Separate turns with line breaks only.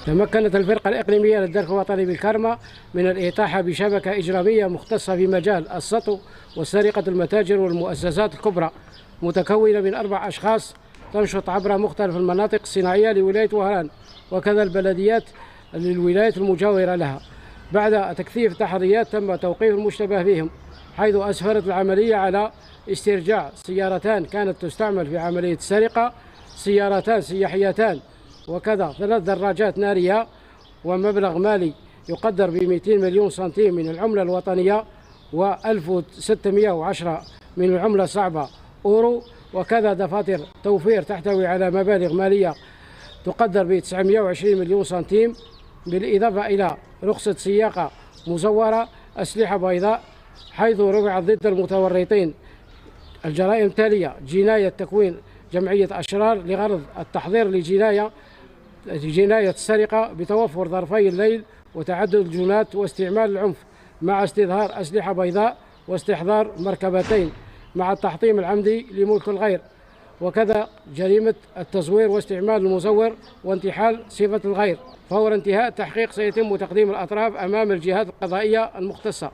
تمكنت الفرقة الإقليمية للدرك الوطني بالكرمة من الإطاحة بشبكة إجرامية مختصة في مجال السطو وسرقة المتاجر والمؤسسات الكبرى، متكونة من 4 أشخاص تنشط عبر مختلف المناطق الصناعية لولاية وهران وكذا البلديات للولايات المجاورة لها. بعد تكثيف التحريات تم توقيف المشتبه بهم، حيث أسفرت العملية على استرجاع سيارتان كانت تستعمل في عملية السرقة، سيارتان سياحيتان، وكذا 3 دراجات نارية، ومبلغ مالي يقدر ب 200 مليون سنتيم من العملة الوطنية و1610 من العملة الصعبة أورو، وكذا دفاتر توفير تحتوي على مبالغ مالية تقدر ب 920 مليون سنتيم، بالإضافة إلى رخصة سياقة مزورة، أسلحة بيضاء، حيث رفعت ضد المتورطين الجرائم التالية: جناية تكوين جمعية أشرار لغرض التحضير لجناية السرقة بتوفر ظرفي الليل وتعدد الجنات واستعمال العنف مع استظهار أسلحة بيضاء واستحضار مركبتين مع التحطيم العمدي لملك الغير، وكذا جريمة التزوير واستعمال المزور وانتحال صفة الغير. فور انتهاء التحقيق سيتم تقديم الأطراف أمام الجهات القضائية المختصة.